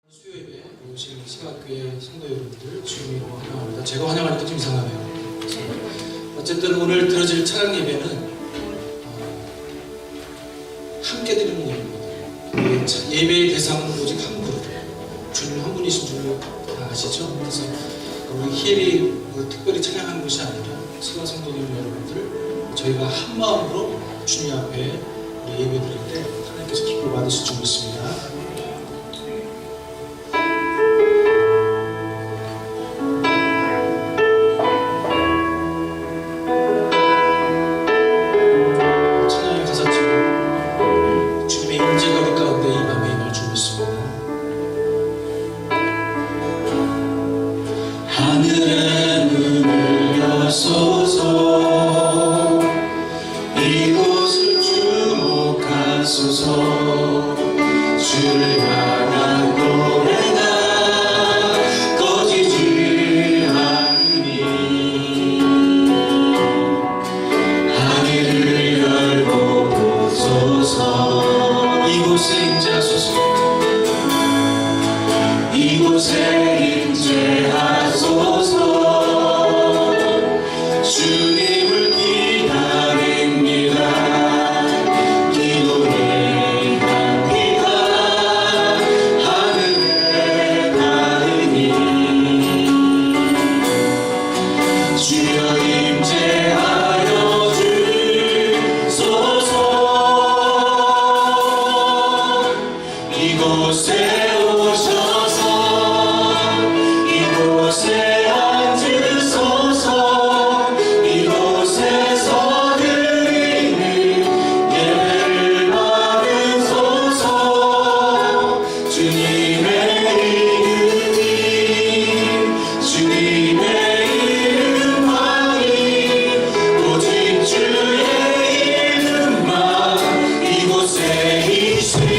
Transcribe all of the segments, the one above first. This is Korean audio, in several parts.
수요예배 오신 시각교회 성도 여러분들 주님으로 환영합니다. 제가 환영하니까 좀 이상하네요. 어쨌든 오늘 들어질 찬양 예배는 함께 드리는 예배입니다. 예배의 대상은 오직 한 분, 주님 한 분이신 줄 다 아시죠? 그래서 우리 희엘이 특별히 찬양하는 것이 아니라 시각 성도님 여러분들 저희가 한 마음으로 주님 앞에 예배 드릴 때 하나님께서 기뻐 받으실 줄 믿습니다. 하늘의 문을 여소서 이곳을 주목하소서 주를 향한 노래가 꺼지지 않으니 하늘을 열고 보소서 이곳에 임재하소서 이곳에 임재하소서 주님을 기다립니다. 기도의 향기가 하늘에 닿으니 주여 임재하여 주소서 이곳에 오셔서 이곳에 앉으소서 이곳에서 드리는 예배를 받으소서 주님의 이름만이 오직 주의 이름만 이곳에 있습니다.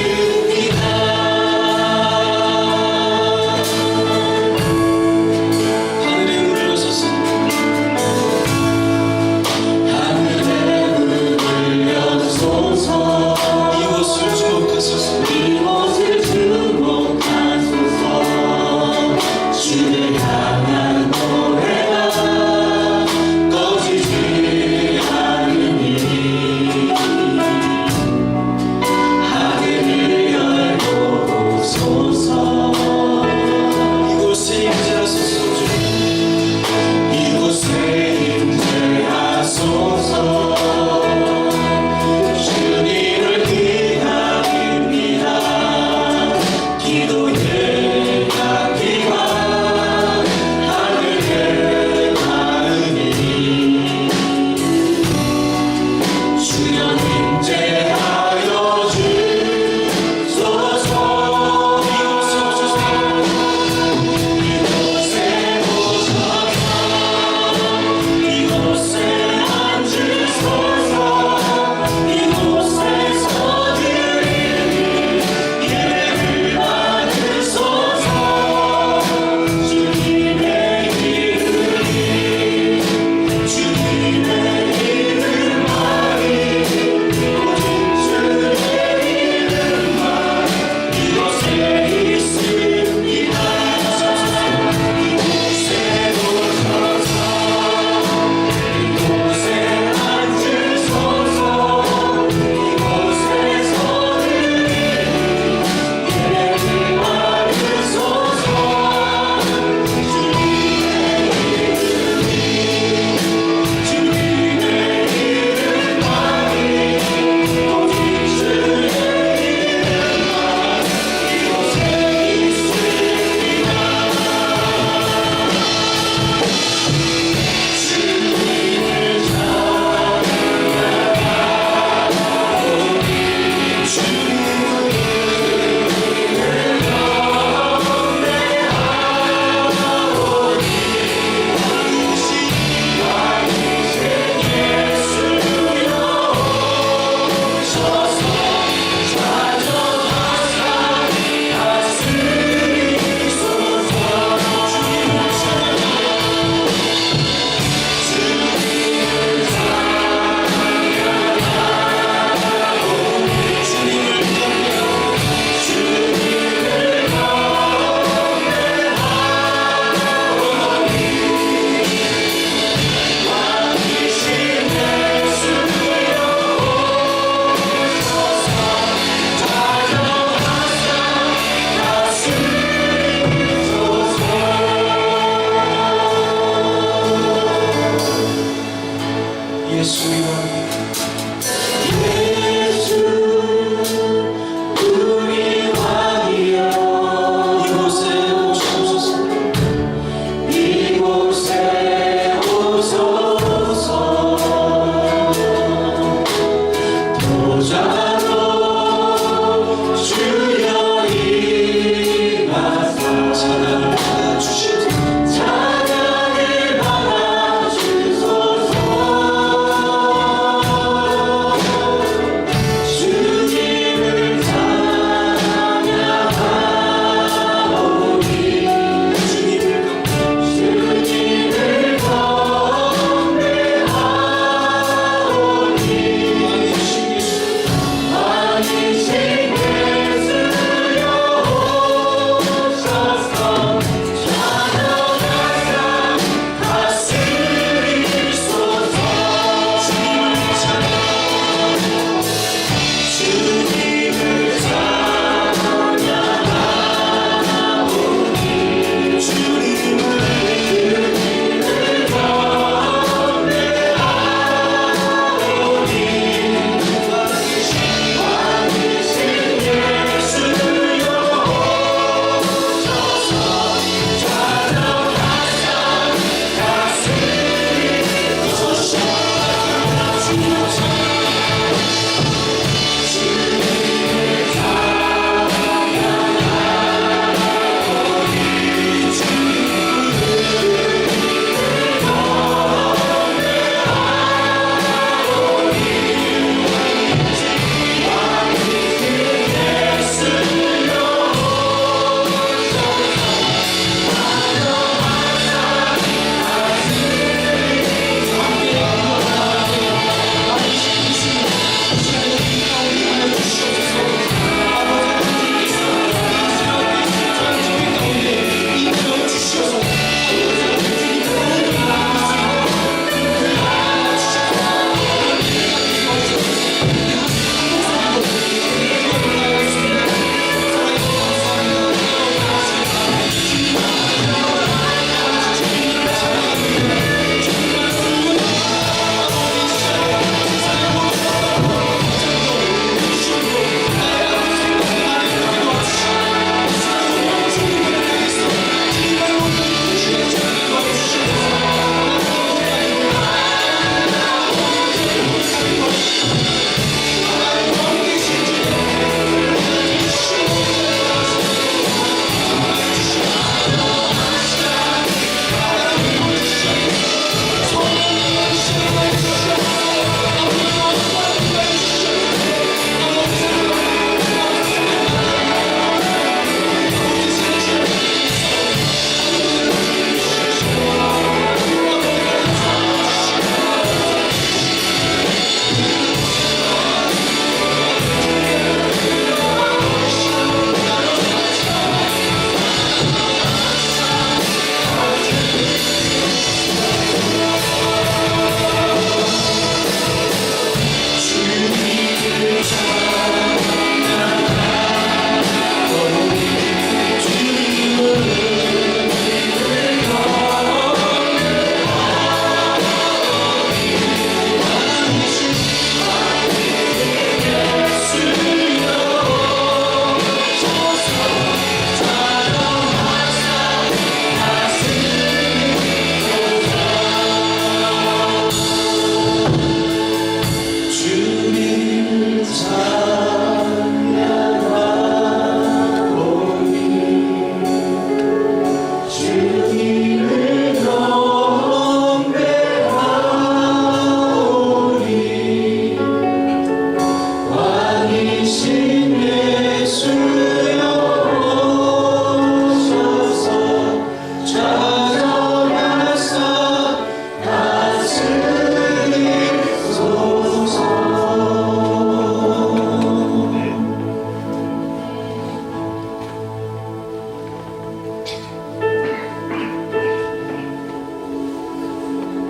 하늘의 문을 여소서 하늘의 문을 여소서 이곳을 주목하소서 이곳을 주목하소서 주를 향한 노래가 꺼지지 않으니 하늘을 열고 보소서 이곳에 임재하소서 이곳에 임재하소서 주님을 기다립니다. 기도의 향기가 하늘에 닿으니 주여 임재하여 주소서 이곳에 오소서 이곳에 오셔서 이곳에 앉으소서 이곳에서 드리는 예배를 받으소서 주님의 이름만이 오직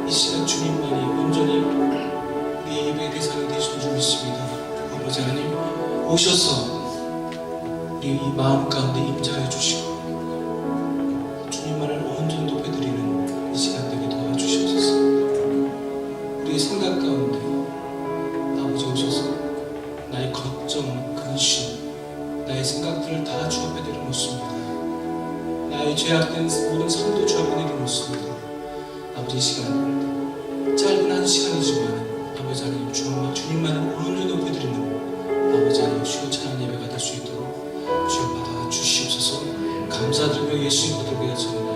이 시간 주님만이 온전히 우리 예배의 대상이 되신 줄 믿습니다. 아버지 하나님 오셔서 우리 이 마음 가운데 임재하여 주시고 주님만을 온전히 높여드리는 이 시간 되게 도와주시옵소서. 우리의 생각 가운데 아버지 오셔서 나의 걱정, 근심, 나의 생각들을 다 주 앞에 내려놓습니다. 나의 죄악된 모든 삶도 주 앞에 내려놓습니다. 아버지 이 시간 짧은 한 시간이지만 아버지 하나님 주님만을 온전히 높여드리는 아버지 하나님 주의 찬양 예배가 될 수 있도록 주여 받아 주시옵소서. 감사드리며 예수님 거듭에 하옵나이다.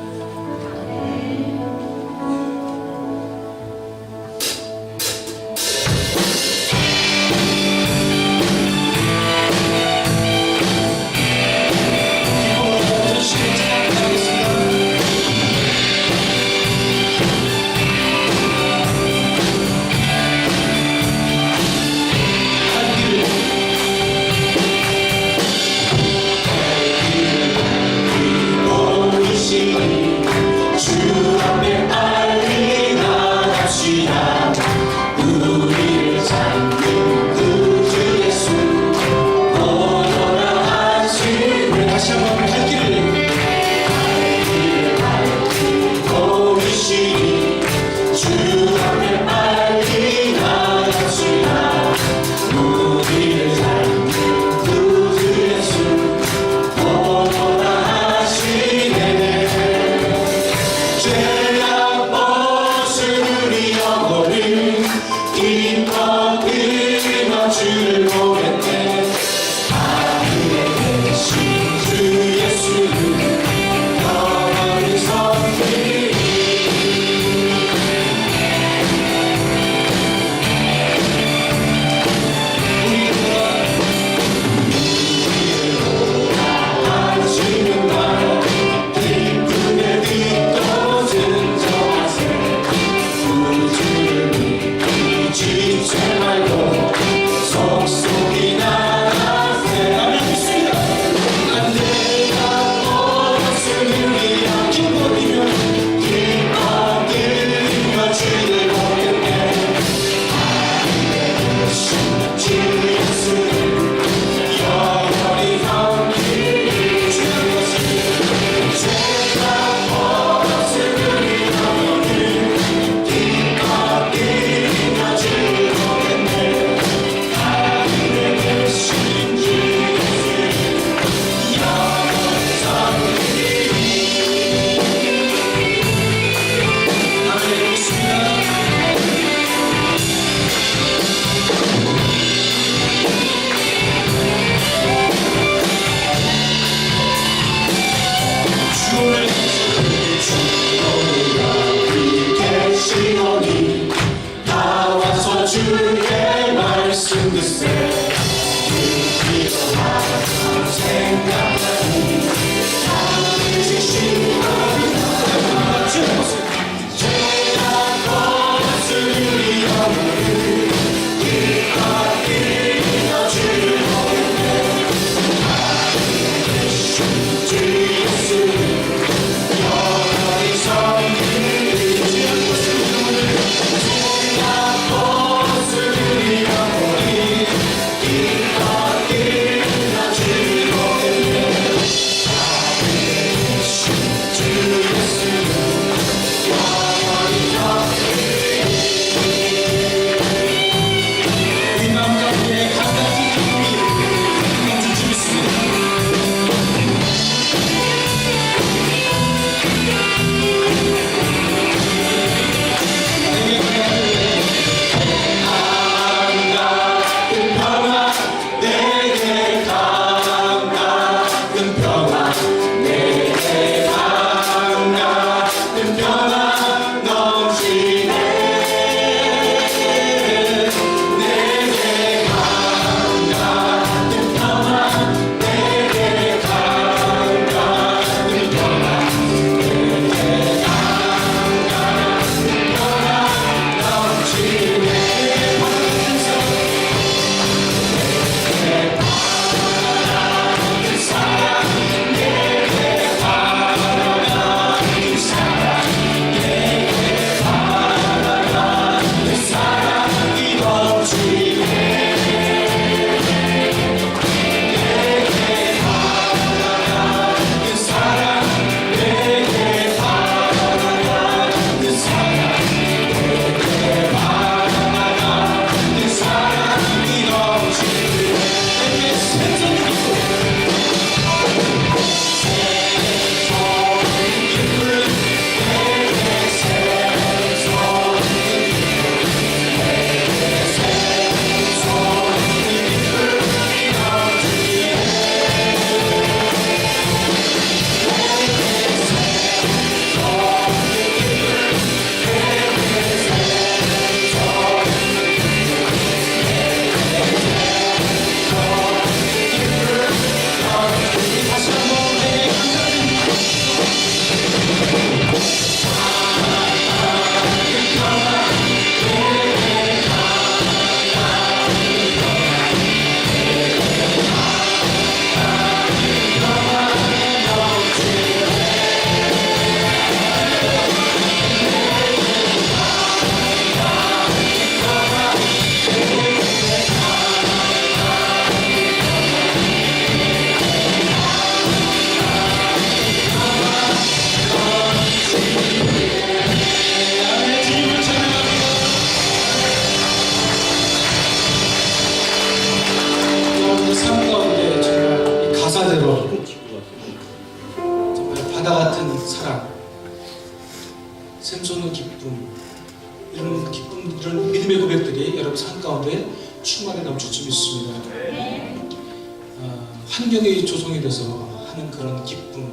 환경이 조성이 돼서 하는 그런 기쁨,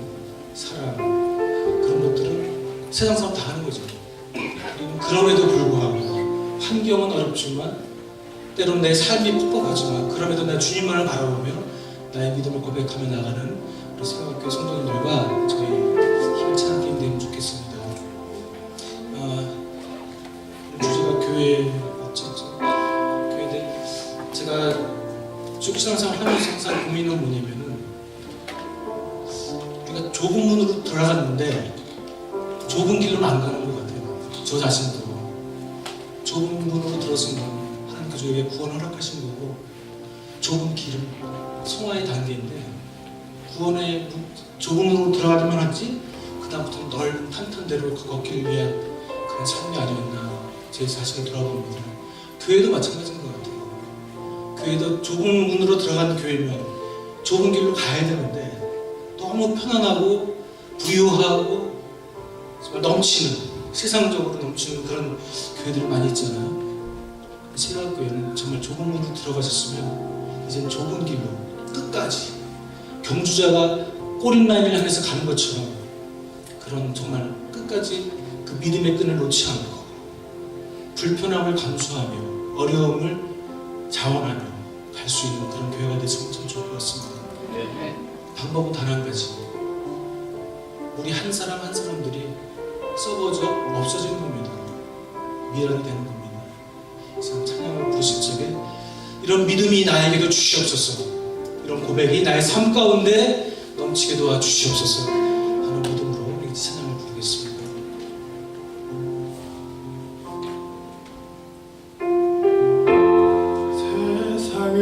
사랑 그런 것들은 세상 사람 다 하는 거죠. 그리고 그럼에도 불구하고 환경은 어렵지만 때로는 내 삶이 퍽퍽하지만 그럼에도 나 주님만을 바라보며 나의 믿음을 고백하며 나가는 우리 생각학교 성도님들과 저희 힘찬 함께 되면 좋겠습니다. 주제가 교회 맞죠? 교회들 제가 쭉 신앙생활 하면서 항상 고민은 뭐냐면은 우리가 좁은 문으로 들어갔는데 좁은 길로는 안 가는 것 같아요. 저 자신도 좁은 문으로 들어서면 하나님께서 우리에게 구원을 허락하신 거고 좁은 길은 성화의 단계인데 구원의 좁은 문으로 들어가기만 하지 그다음부터는 넓은 탄탄대로 그 걷기를 위한 그런 삶이 아니었나 제 자신을 돌아봅니다. 교회도 마찬가지인 것 같아요. 교회도 좁은 문으로 들어간 교회면 좁은 길로 가야 되는데 너무 편안하고 부유하고 정말 넘치는 세상적으로 넘치는 그런 교회들이 많이 있잖아요. 신학교에는 정말 좁은 문으로 들어가셨으면 이제는 좁은 길로 끝까지 경주자가 꼬린라인을 향해서 가는 것처럼 그런 정말 끝까지 그 믿음의 끈을 놓지 않고 불편함을 감수하며 어려움을 자원하며 갈 수 있는 그런 교회가 됐으면 참 좋을 것 같습니다. 방법은 단 한 가지. 우리 한 사람 한 사람들이 썩어져 없어지는 겁니다. 미련이 되는 겁니다. 그래서 찬양을 부르실 적에 이런 믿음이 나에게도 주시옵소서, 이런 고백이 나의 삶 가운데 넘치게 도와주시옵소서 하는 믿음으로 우리 찬양을 부르겠습니다. 세상을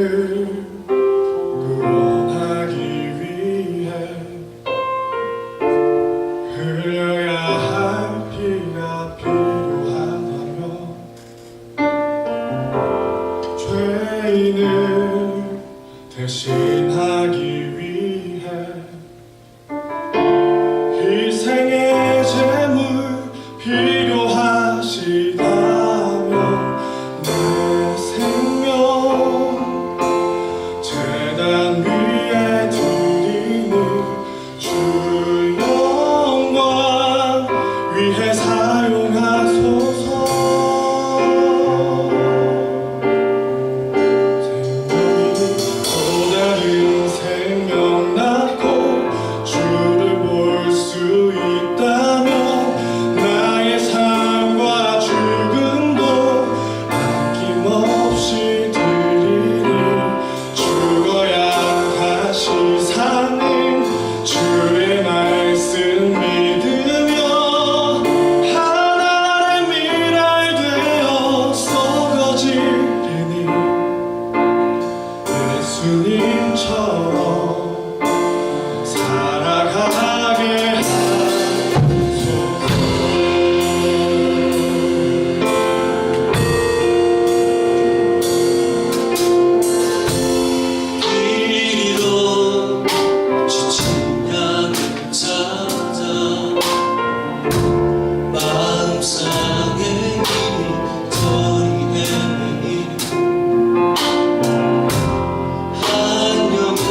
구원하기 위해 흘려야 할 피가 필요하다면 죄인을 대신하기 위해 희생의 제물 필요하시다면 내 생명 제단 위에 드리는 주 영광 위해 사용하소서. 생명이 또 다른 생명 낳고 주를 볼 수 있다면 나의 삶과 죽음도 아낌없이 드리니 죽어야 다시 사는 주의 말씀 믿으며 하나의 미랄 되어 썩어지리니 예수님처럼 살아가게 하소서. 이리로 지친 양을 찾아 마음상의 이리저리 헤매이는 한 영혼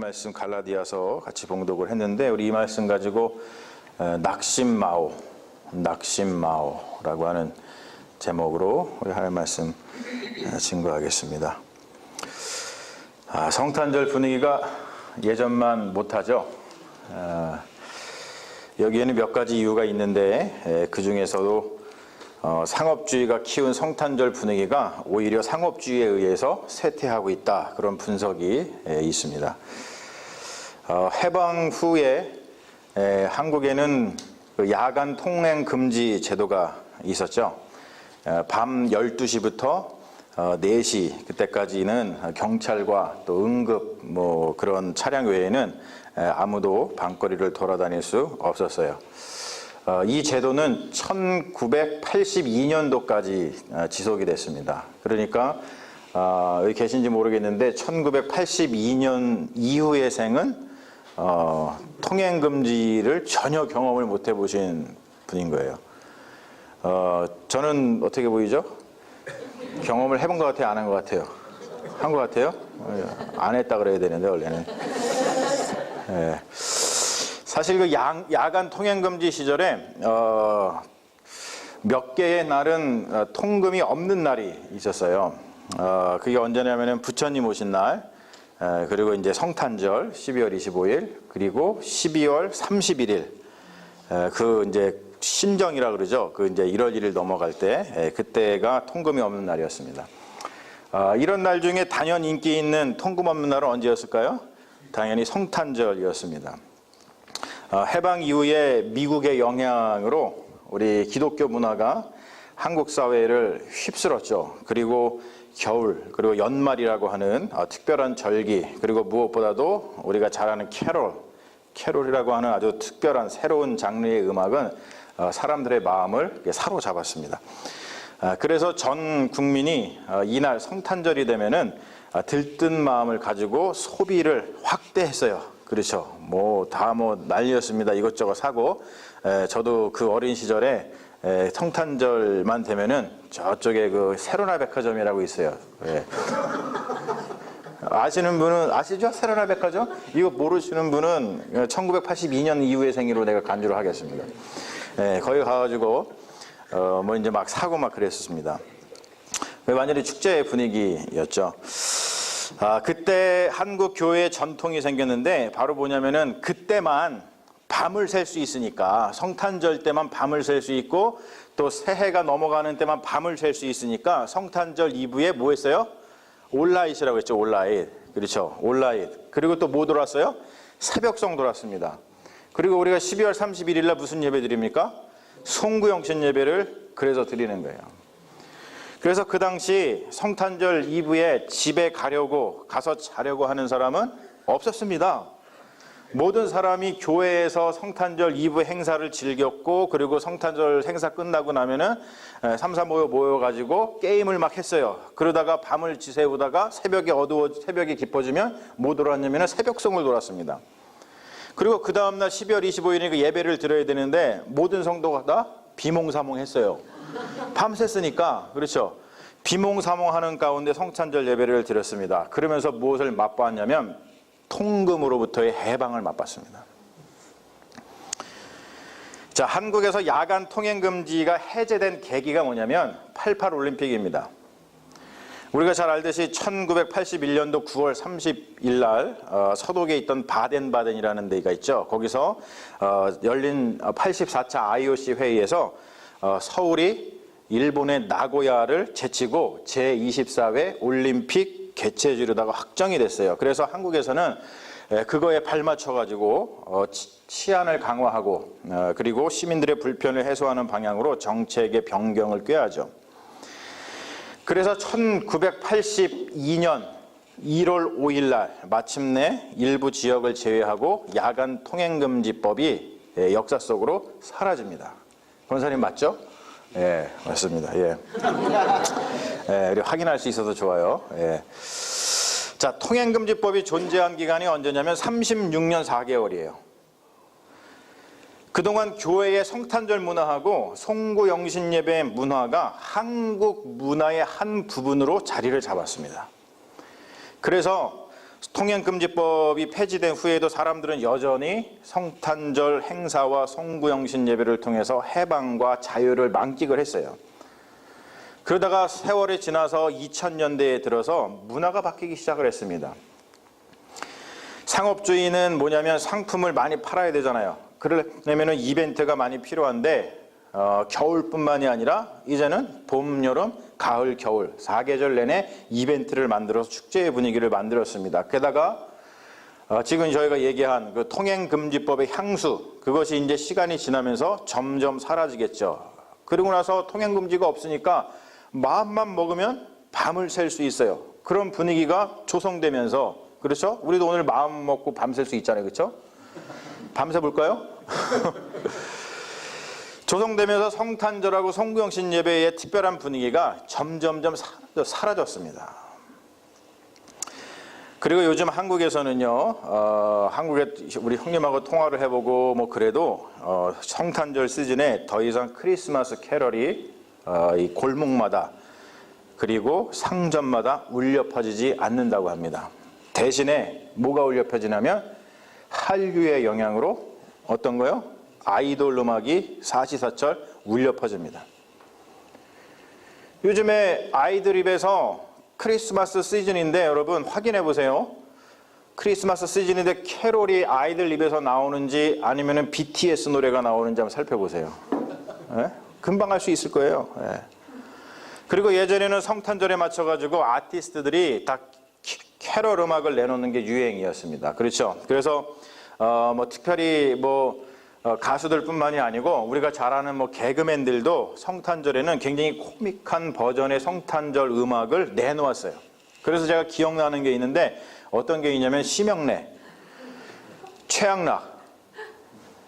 말씀 갈라디아서 같이 봉독을 했는데 우리 이 말씀 가지고 낙심마오라고 하는 제목으로 우리 하나님 말씀 증거하겠습니다. 성탄절 분위기가 예전만 못하죠. 여기에는 몇 가지 이유가 있는데 그 중에서도 상업주의가 키운 성탄절 분위기가 오히려 상업주의에 의해서 쇠퇴하고 있다, 그런 분석이 있습니다. 해방 후에 한국에는 야간 통행 금지 제도가 있었죠. 밤 12시부터 4시 그때까지는 경찰과 또 응급 그런 차량 외에는 아무도 밤거리를 돌아다닐 수 없었어요. 이 제도는 1982년도까지 지속이 됐습니다. 그러니까 여기 계신지 모르겠는데 1982년 이후의 생은 통행금지를 전혀 경험을 못 해보신 분인 거예요. 저는 어떻게 보이죠? 경험을 해본 것 같아요? 안 한 것 같아요? 한 것 같아요? 안 했다 그래야 되는데 원래는. 네. 사실 그 야간 통행금지 시절에 몇 개의 날은 통금이 없는 날이 있었어요. 그게 언제냐면은 부처님 오신 날, 그리고 이제 성탄절 12월 25일, 그리고 12월 31일, 그 이제 신정이라 그러죠. 그 이제 1월 1일 넘어갈 때, 그때가 통금이 없는 날이었습니다. 이런 날 중에 단연 인기 있는 통금 없는 날은 언제였을까요? 당연히 성탄절이었습니다. 해방 이후에 미국의 영향으로 우리 기독교 문화가 한국 사회를 휩쓸었죠. 그리고 겨울, 그리고 연말이라고 하는 특별한 절기, 그리고 무엇보다도 우리가 잘 아는 캐롤이라고 하는 아주 특별한 새로운 장르의 음악은 사람들의 마음을 사로잡았습니다. 그래서 전 국민이 이날 성탄절이 되면은 들뜬 마음을 가지고 소비를 확대했어요. 그렇죠. 다 난리였습니다. 이것저것 사고. 저도 그 어린 시절에 성탄절만 되면은 저쪽에 그 세로나 백화점이라고 있어요. 아시는 분은 아시죠? 세로나 백화점? 이거 모르시는 분은 1982년 이후의 생일로 내가 간주를 하겠습니다. 거기 가가지고 이제 막 사고 막 그랬었습니다. 완전히 축제의 분위기였죠. 그때 한국 교회의 전통이 생겼는데 바로 뭐냐면은 그때만 밤을 셀 수 있으니까, 성탄절 때만 밤을 셀 수 있고 또 새해가 넘어가는 때만 밤을 셀 수 있으니까 성탄절 이브에 뭐 했어요? 올라잇이라고 했죠. 올라잇. 그렇죠. 올라잇. 그리고 또 뭐 돌았어요? 새벽송 돌았습니다. 그리고 우리가 12월 31일 날 무슨 예배 드립니까? 송구영신 예배를 그래서 드리는 거예요. 그래서 그 당시 성탄절 이브에 집에 가서 자려고 하는 사람은 없었습니다. 모든 사람이 교회에서 성탄절 이브 행사를 즐겼고, 그리고 성탄절 행사 끝나고 나면은 모여가지고 게임을 막 했어요. 그러다가 밤을 지새우다가 새벽이 깊어지면 뭐 돌았냐면은 새벽송을 돌았습니다. 그리고 그 다음날 12월 25일에 그 예배를 드려야 되는데 모든 성도가 다 비몽사몽했어요. 밤샜으니까. 그렇죠. 비몽사몽하는 가운데 성탄절 예배를 드렸습니다. 그러면서 무엇을 맛보았냐면 통금으로부터의 해방을 맛봤습니다. 자, 한국에서 야간 통행금지가 해제된 계기가 뭐냐면 88 올림픽입니다. 우리가 잘 알듯이 1981년도 9월 30일 날 서독에 있던 바덴바덴이라는 데가 있죠. 거기서 열린 84차 IOC 회의에서 서울이 일본의 나고야를 제치고 제24회 올림픽 개최주로다가 확정이 됐어요. 그래서 한국에서는 그거에 발맞춰가지고 치안을 강화하고 그리고 시민들의 불편을 해소하는 방향으로 정책의 변경을 꾀하죠. 그래서 1982년 1월 5일 날 마침내 일부 지역을 제외하고 야간 통행금지법이 역사 속으로 사라집니다. 권사님 맞죠? 예, 맞습니다. 예. 우리 확인할 수 있어서 좋아요. 예. 자, 통행금지법이 존재한 기간이 언제냐면 36년 4개월이에요. 그동안 교회의 성탄절 문화하고 송구영신예배 문화가 한국 문화의 한 부분으로 자리를 잡았습니다. 그래서 통행금지법이 폐지된 후에도 사람들은 여전히 성탄절 행사와 송구영신 예배를 통해서 해방과 자유를 만끽을 했어요. 그러다가 세월이 지나서 2000년대에 들어서 문화가 바뀌기 시작을 했습니다. 상업주의는 뭐냐면 상품을 많이 팔아야 되잖아요. 그러려면 이벤트가 많이 필요한데 겨울뿐만이 아니라 이제는 봄, 여름, 가을, 겨울 4계절 내내 이벤트를 만들어서 축제의 분위기를 만들었습니다. 게다가 지금 저희가 얘기한 그 통행금지법의 향수, 그것이 이제 시간이 지나면서 점점 사라지겠죠. 그리고 나서 통행금지가 없으니까 마음만 먹으면 밤을 샐 수 있어요. 그런 분위기가 조성되면서, 그렇죠? 우리도 오늘 마음 먹고 밤 샐 수 있잖아요. 그렇죠? 밤새 볼까요? 조성되면서 성탄절하고 송구영신 예배의 특별한 분위기가 점점점 사라졌습니다. 그리고 요즘 한국에서는요, 한국에 우리 형님하고 통화를 해보고 뭐 그래도 성탄절 시즌에 더 이상 크리스마스 캐럴이 이 골목마다 그리고 상점마다 울려 퍼지지 않는다고 합니다. 대신에 뭐가 울려 퍼지냐면 한류의 영향으로 어떤 거요? 아이돌 음악이 사시사철 울려 퍼집니다. 요즘에 아이들 입에서 크리스마스 시즌인데 여러분 확인해 보세요. 크리스마스 시즌인데 캐롤이 아이들 입에서 나오는지 아니면 BTS 노래가 나오는지 한번 살펴보세요. 네? 금방 알 수 있을 거예요. 네. 그리고 예전에는 성탄절에 맞춰가지고 아티스트들이 다 캐롤 음악을 내놓는 게 유행이었습니다. 그렇죠? 그래서 뭐 특별히 뭐 가수들뿐만이 아니고 우리가 잘 아는 뭐 개그맨들도 성탄절에는 굉장히 코믹한 버전의 성탄절 음악을 내놓았어요. 그래서 제가 기억나는 게 있는데 어떤 게 있냐면 심형래, 최양락.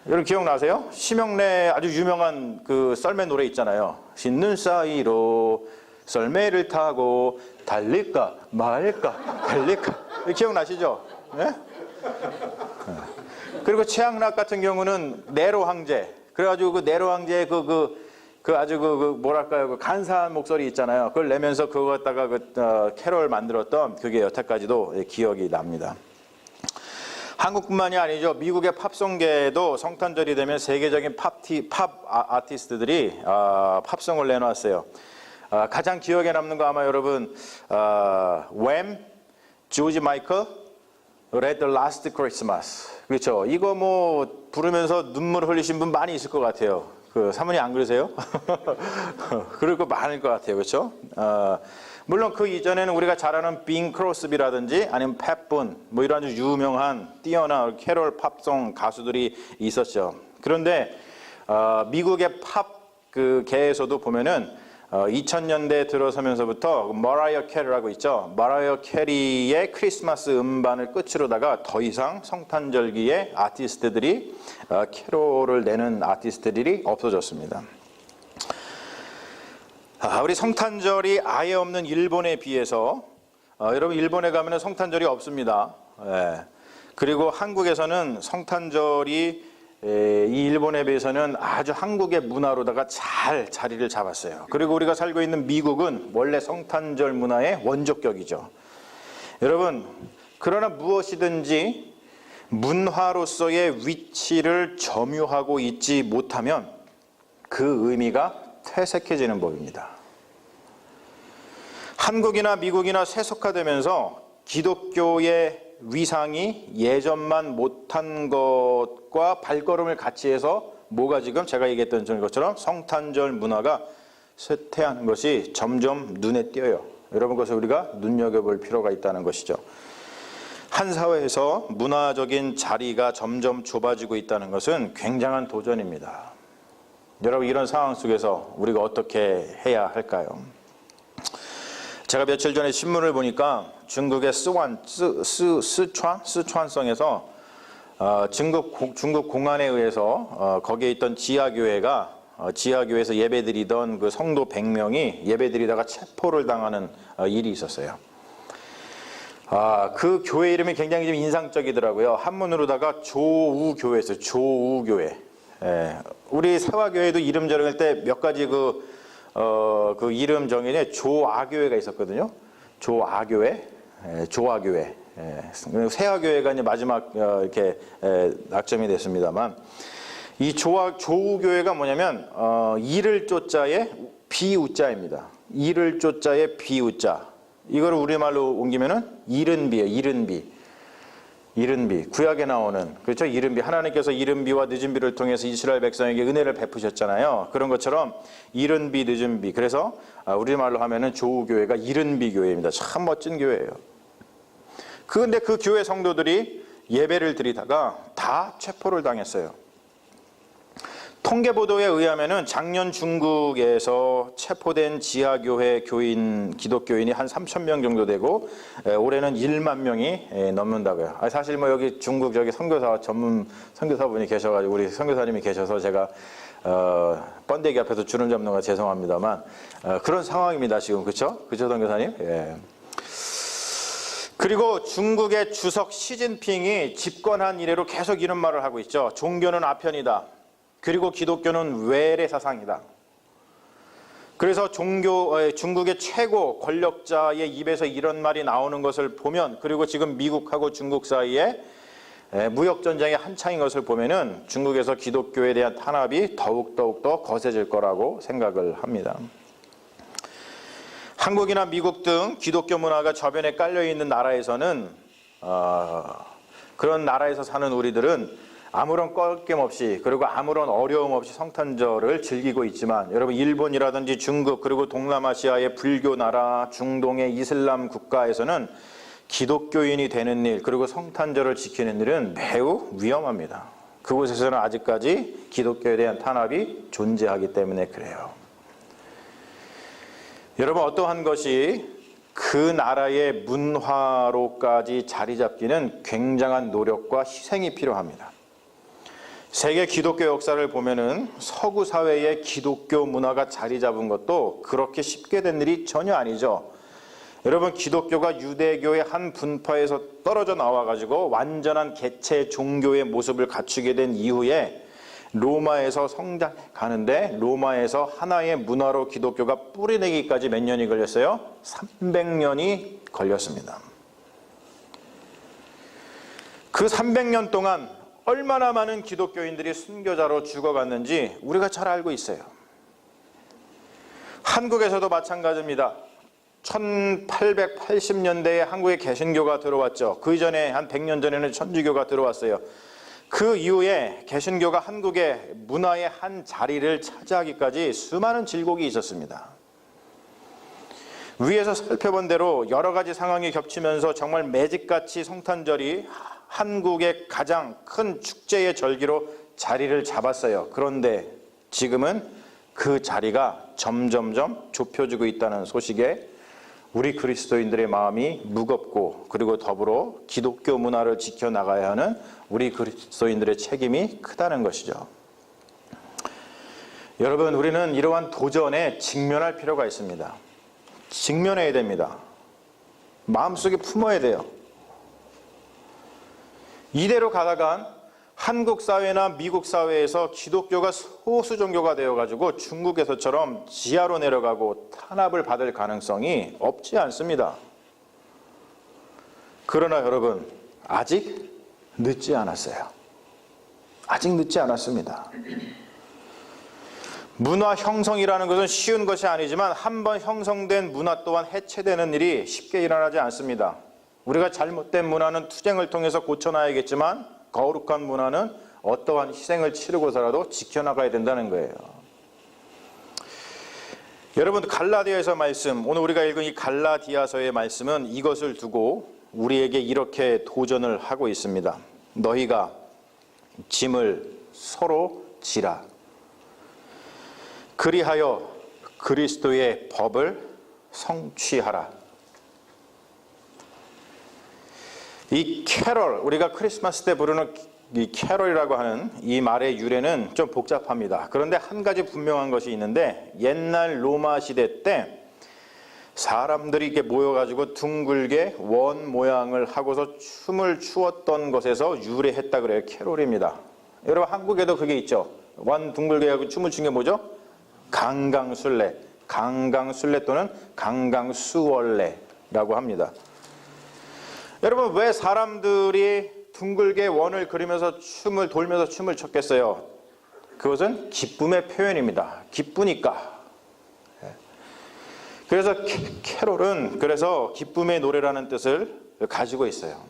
여러분 기억나세요? 심형래 아주 유명한 그 썰매 노래 있잖아요. 씻는 사이로 썰매를 타고 달릴까 말까 달릴까. 기억나시죠? 네? 그리고 최양락 같은 경우는 네로 황제. 그래가지고 그 네로 황제의 그 아주 뭐랄까요, 그 간사한 목소리 있잖아요. 그걸 내면서 그거 갖다가 캐롤 만들었던 그게 여태까지도 기억이 납니다. 한국뿐만이 아니죠. 미국의 팝송계에도 성탄절이 되면 세계적인 팝 아티스트들이 팝송을 내놓았어요. 가장 기억에 남는 거 아마 여러분 웸, 조지 마이클, Red the Last Christmas. 그렇죠. 이거 뭐 부르면서 눈물 흘리신 분 많이 있을 것 같아요. 그 사모님 안 그러세요? 그럴 거 많을 것 같아요. 그렇죠? 물론 그 이전에는 우리가 잘 아는 빙 크로스비라든지 아니면 팻분 뭐 이런 아주 유명한 뛰어난 캐롤 팝송 가수들이 있었죠. 그런데 미국의 팝 그 계에서도 보면은 2000년대 들어서면서부터 머라이어 캐리라고 있죠. 머라이어 캐리의 크리스마스 음반을 끝으로다가 더 이상 성탄절기에 아티스트들이 캐롤을 내는 아티스트들이 없어졌습니다. 우리 성탄절이 아예 없는 일본에 비해서 여러분 일본에 가면 성탄절이 없습니다. 그리고 한국에서는 성탄절이 이 일본에 비해서는 아주 한국의 문화로다가 잘 자리를 잡았어요. 그리고 우리가 살고 있는 미국은 원래 성탄절 문화의 원조격이죠. 여러분, 그러나 무엇이든지 문화로서의 위치를 점유하고 있지 못하면 그 의미가 퇴색해지는 법입니다. 한국이나 미국이나 세속화되면서 기독교의 위상이 예전만 못한 것과 발걸음을 같이 해서 뭐가 지금 제가 얘기했던 것처럼 성탄절 문화가 쇠퇴하는 것이 점점 눈에 띄어요. 여러분, 그것을 우리가 눈여겨볼 필요가 있다는 것이죠. 한 사회에서 문화적인 자리가 점점 좁아지고 있다는 것은 굉장한 도전입니다. 여러분, 이런 상황 속에서 우리가 어떻게 해야 할까요? 제가 며칠 전에 신문을 보니까 중국의 스촨성에서 중국 공안에 의해서 거기에 있던 지하교회에서 예배드리던 그 성도 100명이 예배드리다가 체포를 당하는 일이 있었어요. 그 교회 이름이 굉장히 좀 인상적이더라고요. 한문으로다가 조우교회였어요. 조우교회. 우리 세화교회도 이름 정할 때 몇 가지 그 이름 정의에 조아교회가 있었거든요. 조아교회, 조아교회. 세화교회가 이제 마지막 이렇게 낙점이 됐습니다만, 이 조우교회가 뭐냐면 이를 쫓자의 비우자입니다. 이를 쫓자의 비우자. 이거를 우리말로 옮기면은 이른비예요. 이른비. 구약에 나오는, 그렇죠? 이른비. 하나님께서 이른비와 늦은비를 통해서 이스라엘 백성에게 은혜를 베푸셨잖아요. 그런 것처럼 이른비, 늦은비. 그래서 우리말로 하면은 조우교회가 이른비 교회입니다. 참 멋진 교회예요. 근데 그 교회 성도들이 예배를 드리다가 다 체포를 당했어요. 통계 보도에 의하면은 작년 중국에서 체포된 지하교회 교인, 기독교인이 한 3,000명 정도 되고, 올해는 1만 명이 넘는다고요. 사실 뭐 여기 중국 저기 선교사 전문 선교사분이 계셔가지고, 우리 선교사님이 계셔서 제가 번데기 앞에서 주름 잡는 거 죄송합니다만, 그런 상황입니다 지금. 그렇죠 선교사님? 예. 그리고 중국의 주석 시진핑이 집권한 이래로 계속 이런 말을 하고 있죠. 종교는 아편이다. 그리고 기독교는 외래 사상이다. 그래서 중국의 최고 권력자의 입에서 이런 말이 나오는 것을 보면, 그리고 지금 미국하고 중국 사이에 무역전쟁이 한창인 것을 보면은 중국에서 기독교에 대한 탄압이 더욱더 거세질 거라고 생각을 합니다. 한국이나 미국 등 기독교 문화가 저변에 깔려있는 나라에서는 그런 나라에서 사는 우리들은 아무런 껄껬 없이, 그리고 아무런 어려움 없이 성탄절을 즐기고 있지만, 여러분 일본이라든지 중국, 그리고 동남아시아의 불교 나라, 중동의 이슬람 국가에서는 기독교인이 되는 일, 그리고 성탄절을 지키는 일은 매우 위험합니다. 그곳에서는 아직까지 기독교에 대한 탄압이 존재하기 때문에 그래요. 여러분, 어떠한 것이 그 나라의 문화로까지 자리 잡기는 굉장한 노력과 희생이 필요합니다. 세계 기독교 역사를 보면은 서구 사회에 기독교 문화가 자리 잡은 것도 그렇게 쉽게 된 일이 전혀 아니죠. 여러분, 기독교가 유대교의 한 분파에서 떨어져 나와가지고 완전한 개체 종교의 모습을 갖추게 된 이후에 로마에서 성장해 가는데, 로마에서 하나의 문화로 기독교가 뿌리내기까지 몇 년이 걸렸어요? 300년이 걸렸습니다. 그 300년 동안 얼마나 많은 기독교인들이 순교자로 죽어갔는지 우리가 잘 알고 있어요. 한국에서도 마찬가지입니다. 1880년대에 한국에 개신교가 들어왔죠. 그 이전에 한 100년 전에는 천주교가 들어왔어요. 그 이후에 개신교가 한국의 문화의 한 자리를 차지하기까지 수많은 질곡이 있었습니다. 위에서 살펴본 대로 여러 가지 상황이 겹치면서 정말 매직같이 성탄절이 한국의 가장 큰 축제의 절기로 자리를 잡았어요. 그런데 지금은 그 자리가 점점점 좁혀지고 있다는 소식에 우리 그리스도인들의 마음이 무겁고, 그리고 더불어 기독교 문화를 지켜나가야 하는 우리 그리스도인들의 책임이 크다는 것이죠. 여러분, 우리는 이러한 도전에 직면할 필요가 있습니다. 직면해야 됩니다. 마음속에 품어야 돼요. 이대로 가다간 한국 사회나 미국 사회에서 기독교가 소수 종교가 되어가지고 중국에서처럼 지하로 내려가고 탄압을 받을 가능성이 없지 않습니다. 그러나 여러분, 아직 늦지 않았어요. 아직 늦지 않았습니다. 문화 형성이라는 것은 쉬운 것이 아니지만, 한번 형성된 문화 또한 해체되는 일이 쉽게 일어나지 않습니다. 우리가 잘못된 문화는 투쟁을 통해서 고쳐놔야겠지만, 거룩한 문화는 어떠한 희생을 치르고서라도 지켜나가야 된다는 거예요. 여러분, 갈라디아서 말씀, 오늘 우리가 읽은 이 갈라디아서의 말씀은 이것을 두고 우리에게 이렇게 도전을 하고 있습니다. 너희가 짐을 서로 지라. 그리하여 그리스도의 법을 성취하라. 이 캐럴, 우리가 크리스마스 때 부르는 이 캐럴이라고 하는 이 말의 유래는 좀 복잡합니다. 그런데 한 가지 분명한 것이 있는데, 옛날 로마 시대 때 사람들이 이렇게 모여가지고 둥글게 원 모양을 하고서 춤을 추었던 것에서 유래했다 그래요. 캐롤입니다. 여러분, 한국에도 그게 있죠. 원 둥글게 하고 춤을 춘 게 뭐죠? 강강술래. 강강술래 또는 강강수월래라고 합니다. 여러분, 왜 사람들이 둥글게 원을 그리면서 춤을 돌면서 춤을 췄겠어요? 그것은 기쁨의 표현입니다. 기쁘니까. 그래서 캐롤은 그래서 기쁨의 노래라는 뜻을 가지고 있어요.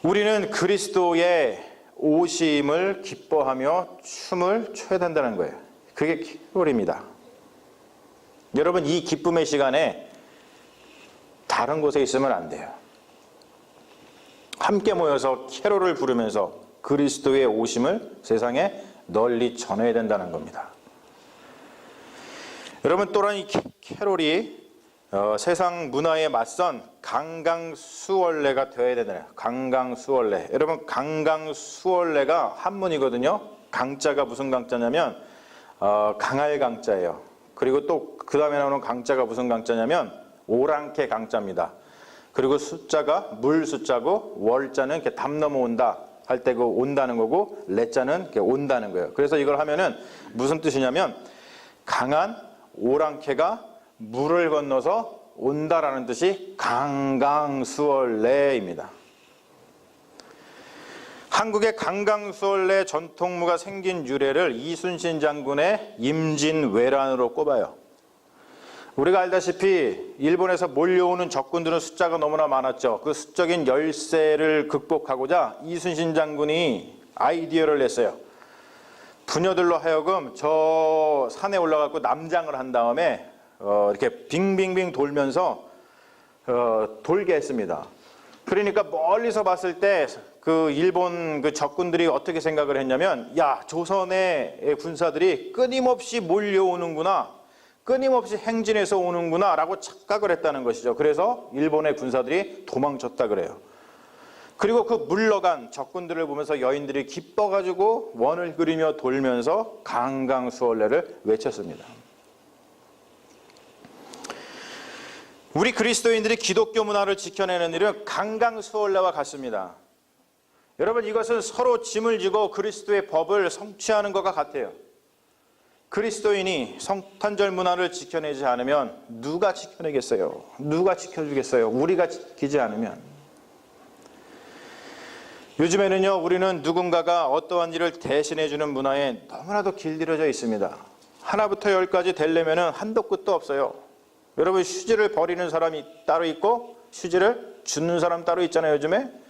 우리는 그리스도의 오심을 기뻐하며 춤을 춰야 된다는 거예요. 그게 캐롤입니다. 여러분, 이 기쁨의 시간에 다른 곳에 있으면 안 돼요. 함께 모여서 캐롤을 부르면서 그리스도의 오심을 세상에 널리 전해야 된다는 겁니다. 여러분, 또한 이 캐롤이 세상 문화에 맞선 강강수월래가 되어야 되잖아요. 강강수월래. 여러분, 강강수월래가 한문이거든요. 강자가 무슨 강자냐면 강할 강자예요. 그리고 또 그 다음에 나오는 강자가 무슨 강자냐면 오랑캐 강자입니다. 그리고 숫자가 물 숫자고, 월자는 이렇게 담 넘어온다 할 때 그 온다는 거고, 레자는 이렇게 온다는 거예요. 그래서 이걸 하면은 무슨 뜻이냐면 강한 오랑캐가 물을 건너서 온다라는 뜻이 강강수월래입니다. 한국의 강강수월래 전통무가 생긴 유래를 이순신 장군의 임진왜란으로 꼽아요. 우리가 알다시피 일본에서 몰려오는 적군들은 숫자가 너무나 많았죠. 그 수적인 열세를 극복하고자 이순신 장군이 아이디어를 냈어요. 부녀들로 하여금 저 산에 올라가고 남장을 한 다음에 이렇게 빙빙빙 돌면서 돌게 했습니다. 그러니까 멀리서 봤을 때 그 일본 그 적군들이 어떻게 생각을 했냐면, 야, 조선의 군사들이 끊임없이 몰려오는구나, 끊임없이 행진해서 오는구나 라고 착각을 했다는 것이죠. 그래서 일본의 군사들이 도망쳤다 그래요. 그리고 그 물러간 적군들을 보면서 여인들이 기뻐가지고 원을 그리며 돌면서 강강수월래를 외쳤습니다. 우리 그리스도인들이 기독교 문화를 지켜내는 일은 강강수월래와 같습니다. 여러분, 이것은 서로 짐을 지고 그리스도의 법을 성취하는 것과 같아요. 그리스도인이 성탄절 문화를 지켜내지 않으면 누가 지켜내겠어요? 누가 지켜주겠어요? 우리가 지키지 않으면. 요즘에는요, 우리는 누군가가 어떠한 일을 대신해주는 문화에 너무나도 길들여져 있습니다. 하나부터 열까지 되려면 한도 끝도 없어요. 여러분, 휴지를 버리는 사람이 따로 있고 휴지를 주는 사람 따로 있잖아요. 요즘에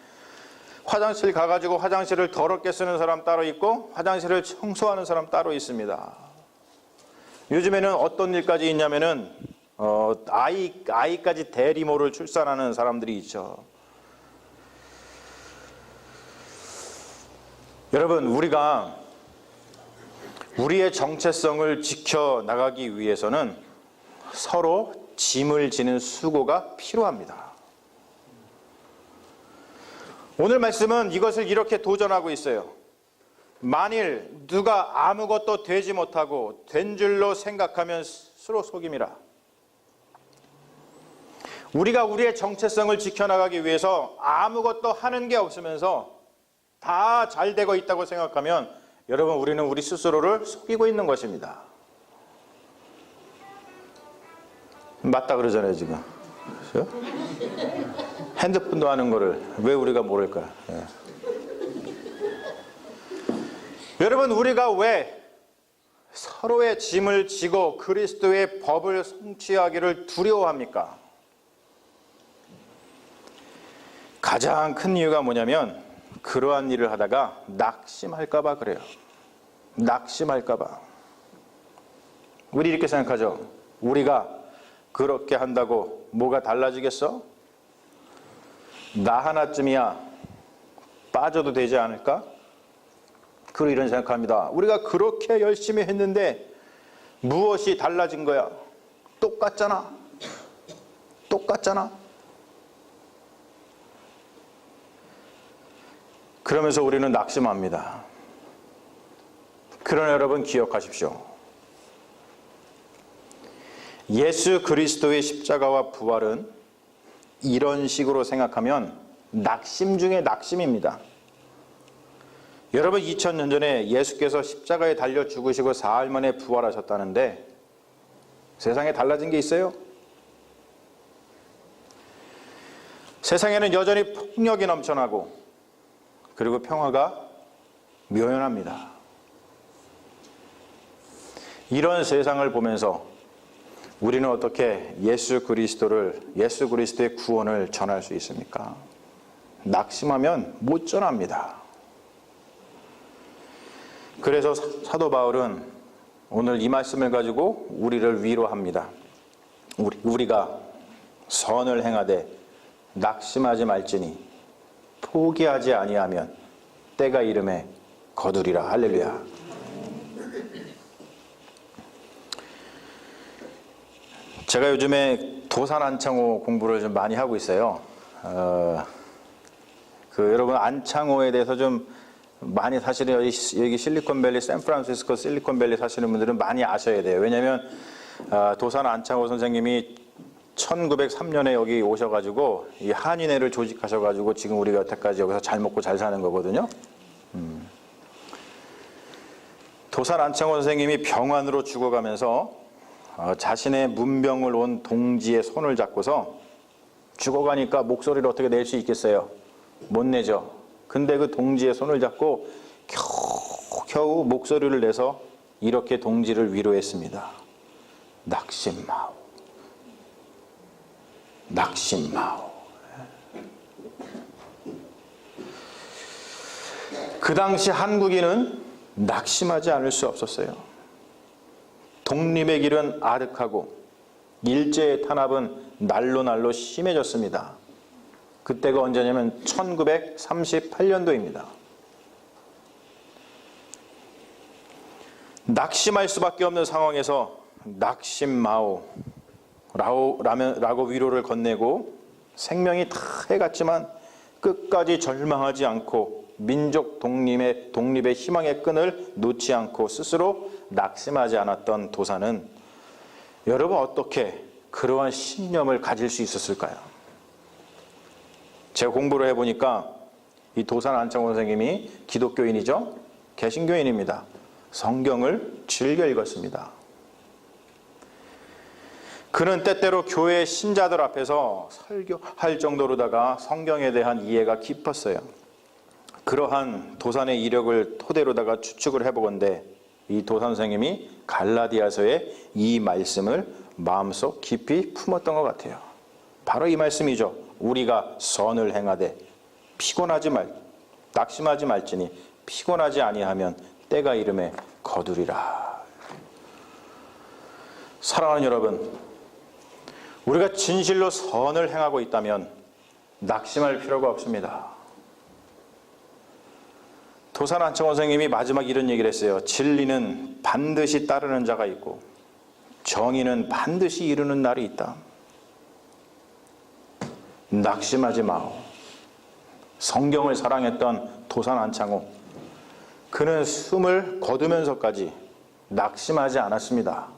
화장실 가가지고 화장실을 더럽게 쓰는 사람 따로 있고 화장실을 청소하는 사람 따로 있습니다. 요즘에는 어떤 일까지 있냐면은 아이까지 대리모를 출산하는 사람들이 있죠. 여러분, 우리가 우리의 정체성을 지켜나가기 위해서는 서로 짐을 지는 수고가 필요합니다. 오늘 말씀은 이것을 이렇게 도전하고 있어요. 만일 누가 아무것도 되지 못하고 된 줄로 생각하면 스스로 속임이라. 우리가 우리의 정체성을 지켜나가기 위해서 아무것도 하는 게 없으면서 다 잘 되고 있다고 생각하면 여러분, 우리는 우리 스스로를 속이고 있는 것입니다. 맞다 그러잖아요, 지금. 그렇죠? 핸드폰도 하는 거를 왜 우리가 모를까? 예. 여러분, 우리가 왜 서로의 짐을 지고 그리스도의 법을 성취하기를 두려워합니까? 가장 큰 이유가 뭐냐면 그러한 일을 하다가 낙심할까 봐 그래요. 낙심할까 봐. 우리 이렇게 생각하죠. 우리가 그렇게 한다고 뭐가 달라지겠어? 나 하나쯤이야 빠져도 되지 않을까? 그런 이런 생각합니다. 우리가 그렇게 열심히 했는데 무엇이 달라진 거야? 똑같잖아. 똑같잖아. 그러면서 우리는 낙심합니다. 그러나 여러분, 기억하십시오. 예수 그리스도의 십자가와 부활은 이런 식으로 생각하면 낙심 중에 낙심입니다. 여러분, 2000년 전에 예수께서 십자가에 달려 죽으시고 사흘 만에 부활하셨다는데 세상에 달라진 게 있어요? 세상에는 여전히 폭력이 넘쳐나고 그리고 평화가 묘연합니다. 이런 세상을 보면서 우리는 어떻게 예수 그리스도의 구원을 전할 수 있습니까? 낙심하면 못 전합니다. 그래서 사도 바울은 오늘 이 말씀을 가지고 우리를 위로합니다. 우리가 선을 행하되 낙심하지 말지니 포기하지 아니하면 때가 이름에 거두리라. 할렐루야. 제가 요즘에 도산 안창호 공부를 좀 많이 하고 있어요. 여러분 안창호에 대해서 좀 많이 사실은 여기 실리콘밸리, 샌프란시스코 실리콘밸리 사시는 분들은 많이 아셔야 돼요. 왜냐하면 도산 안창호 선생님이 1903년에 여기 오셔가지고 이 한인회를 조직하셔가지고 지금 우리가 여태까지 여기서 잘 먹고 잘 사는 거거든요. 도산 안창호 선생님이 병환으로 죽어가면서 자신의 문병을 온 동지의 손을 잡고서 죽어가니까 목소리를 어떻게 낼 수 있겠어요? 못 내죠. 근데 그 동지의 손을 잡고 겨우 목소리를 내서 이렇게 동지를 위로했습니다. 낙심마오. 낙심마오. 그 당시 한국인은 낙심하지 않을 수 없었어요. 독립의 길은 아득하고 일제의 탄압은 날로 심해졌습니다. 그때가 언제냐면 1938년도입니다. 낙심할 수밖에 없는 상황에서 낙심마오 라고 위로를 건네고 생명이 다 해갔지만 끝까지 절망하지 않고 민족 독립의 희망의 끈을 놓지 않고 스스로 낙심하지 않았던 도산은 여러분 어떻게 그러한 신념을 가질 수 있었을까요? 제가 공부를 해보니까 이 도산 안창호 선생님이 기독교인이죠? 개신교인입니다. 성경을 즐겨 읽었습니다. 그는 때때로 교회 신자들 앞에서 설교할 정도로다가 성경에 대한 이해가 깊었어요. 그러한 도산의 이력을 토대로다가 추측을 해보건대 이 도산 선생님이 갈라디아서의 이 말씀을 마음속 깊이 품었던 것 같아요. 바로 이 말씀이죠. 우리가 선을 행하되 낙심하지 말지니 피곤하지 아니하면 때가 이름에 거두리라. 사랑하는 여러분, 우리가 진실로 선을 행하고 있다면 낙심할 필요가 없습니다. 도산 안창호 선생님이 마지막 이런 얘기를 했어요. 진리는 반드시 따르는 자가 있고 정의는 반드시 이루는 날이 있다. 낙심하지 마오. 성경을 사랑했던 도산 안창호, 그는 숨을 거두면서까지 낙심하지 않았습니다.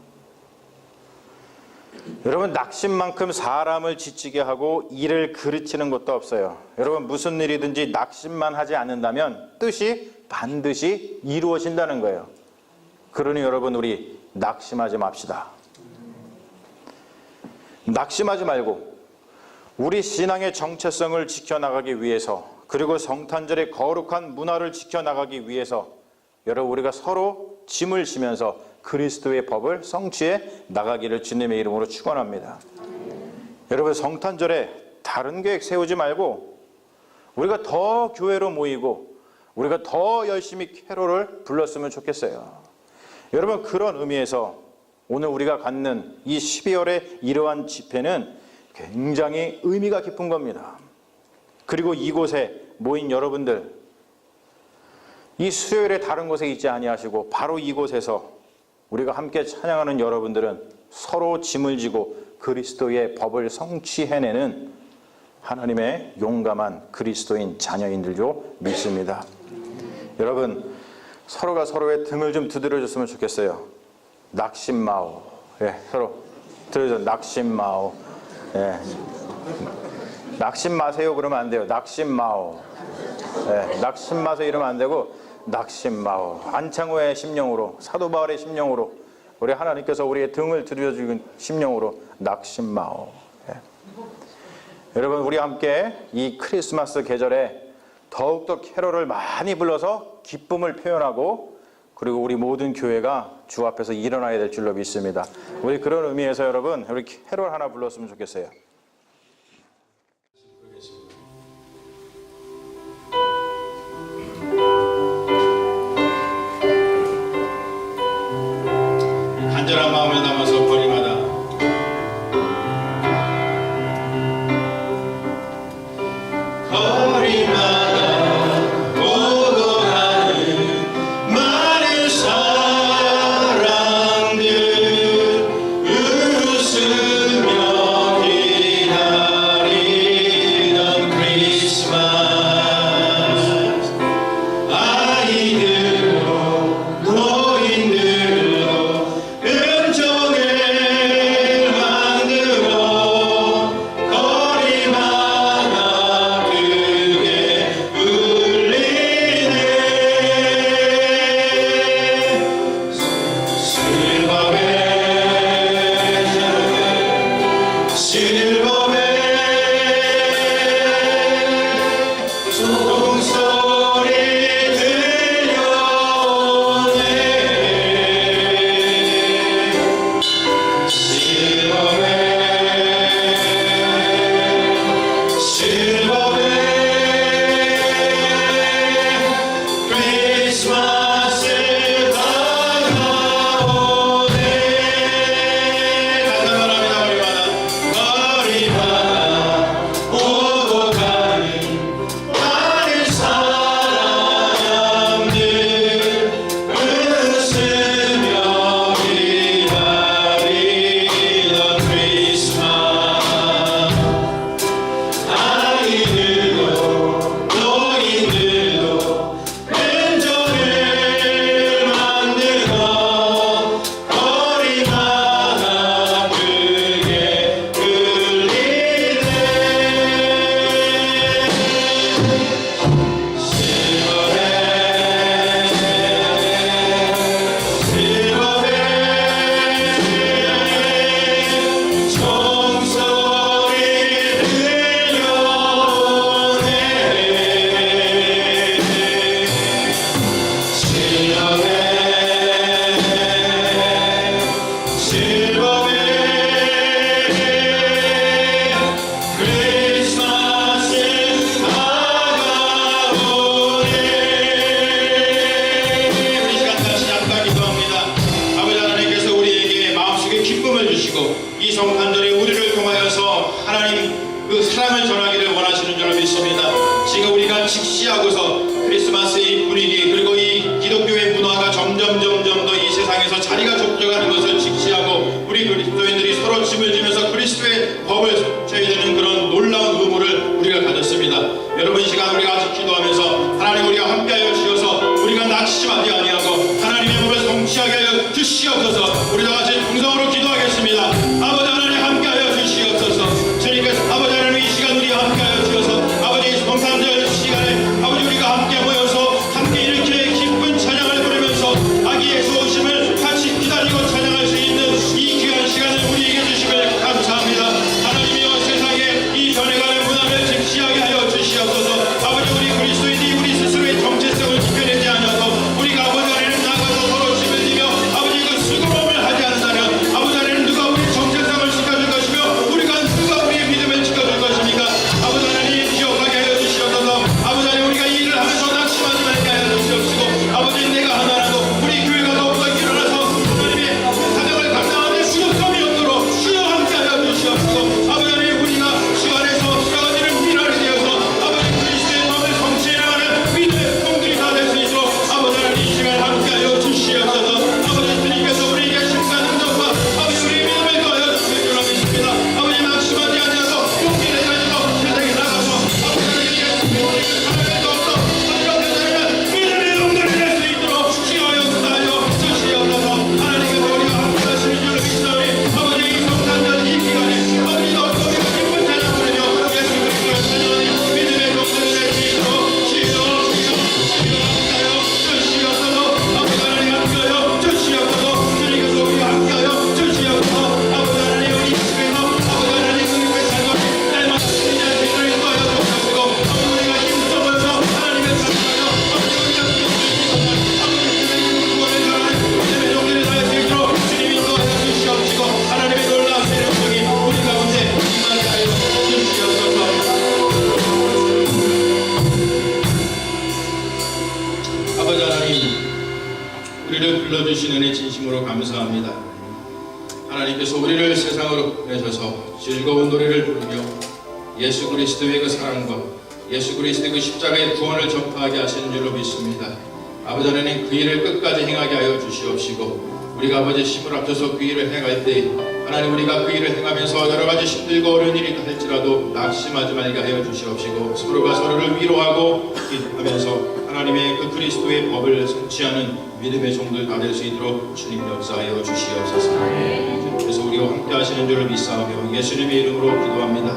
여러분, 낙심만큼 사람을 지치게 하고 일을 그르치는 것도 없어요. 여러분, 무슨 일이든지 낙심만 하지 않는다면 뜻이 반드시 이루어진다는 거예요. 그러니 여러분, 우리 낙심하지 맙시다. 낙심하지 말고 우리 신앙의 정체성을 지켜나가기 위해서, 그리고 성탄절의 거룩한 문화를 지켜나가기 위해서 여러분, 우리가 서로 짐을 지면서 그리스도의 법을 성취해 나가기를 주님의 이름으로 축원합니다. 여러분, 성탄절에 다른 계획 세우지 말고 우리가 더 교회로 모이고 우리가 더 열심히 캐롤을 불렀으면 좋겠어요. 여러분, 그런 의미에서 오늘 우리가 갖는 이 12월의 이러한 집회는 굉장히 의미가 깊은 겁니다. 그리고 이곳에 모인 여러분들, 이 수요일에 다른 곳에 있지 아니하시고 바로 이곳에서 우리가 함께 찬양하는 여러분들은 서로 짐을 지고 그리스도의 법을 성취해내는 하나님의 용감한 그리스도인 자녀인들로 믿습니다. 여러분, 서로가 서로의 등을 좀 두드려줬으면 좋겠어요. 낙심마오. 서로 들어줘. 낙심마오. 낙심 마세요 그러면 안 돼요. 낙심마오. 낙심 마세요 이러면 안 되고 낙심마오. 안창호의 심령으로, 사도 바울의 심령으로, 우리 하나님께서 우리의 등을 들여주는 심령으로 낙심마오. 여러분 우리 함께 이 크리스마스 계절에 더욱더 캐롤을 많이 불러서 기쁨을 표현하고 그리고 우리 모든 교회가 주 앞에서 일어나야 될 줄로 믿습니다. 우리 그런 의미에서 여러분 우리 캐롤 하나 불렀으면 좋겠어요. 간절한 마음을 담아서 거리마다 오고 가는 많은 사람들 웃으며 기다리던 크리스마스 아이들로 노인들로 음정을 만들어 거리마다 크게 울리네 실버벨 종소리 들려오네 실버벨 크리스마스 다가오네 다시 한번 합니다. 거리마다 오고 가는 많은 사람들 웃으며 기다리던 크리스마스 아이들도 노인들도 왼쪽을 만들어 거리마다 크게 울리네 종소리 들려오네 크리스마스 다가오네 이 시간 다시 잠깐 기도합니다. 아버지 하나님께서 우리에게 마음속에 기쁨을 주시고 이 성탄절에 우리를 통하여서 하나님 그 사랑을 전하기를 원하시는 줄 믿습니다. 지금 우리가 직시하고서 크리스마스의 분위기 그리고 이 기독교의 문화가 점점 더 이 세상에서 자리가 좁혀가는 것을 직시하고 우리 그리스도인들이 서로 짐을 지면서 그리스도의 법을 저희되는 그런 놀라운 의무를 우리가 가졌습니다. 여러분 이 시간 우리가 아직 기도하면서 하나님 우리가 함께하여 주셔서 우리가 낙심하지 아니하고 하나님의 법을 성취하게 하여 주시옵소서. 우리 다 같이 동성으로 기도하겠습니다. 아버지 하나님 함께하여 주시옵소서. 주님께서 아버지 하나님 이 시간 우리가 함께하여 주셔서 아버지 성탄절 시간에 아버지 우리가 함께 모여서 함께 이렇게 기쁜 찬양을 부르면서 아기 예수 오심을 같이 기다리고 찬양할 수 있는 이 귀한 시간을 우리에게 주시길 감사합니다. 하나님이여 세상에 이 전해가는 문화를 즉시하게 하여 주시옵소서. 아버지 우리 그리스도인이 우리 스스로의 정체성을 지켜내지 않아서 우리가 하나님, 우리를 불러주신 은혜 진심으로 감사합니다. 하나님께서 우리를 세상으로 보내셔서 즐거운 노래를 부르며 예수 그리스도의 그 사랑과 예수 그리스도의 그 십자가의 구원을 전파하게 하시는 줄로 믿습니다. 아버지 하나님, 그 일을 끝까지 행하게 하여 주시옵시고, 우리가 아버지 힘을 합쳐서 그 일을 행할 때 하나님, 우리가 그 일을 행하면서 여러 가지 힘들고 어려운 일이 할지라도 낙심하지 말게 하여 주시옵시고, 서로가 서로를 위로하고 하면서 하나님의 그 그리스도의 법을 성취하는 믿음의 종들 다 될 수 있도록 주님 역사하여 주시옵소서. 그래서 우리와 함께 하시는 줄을 믿사오며 예수님의 이름으로 기도합니다.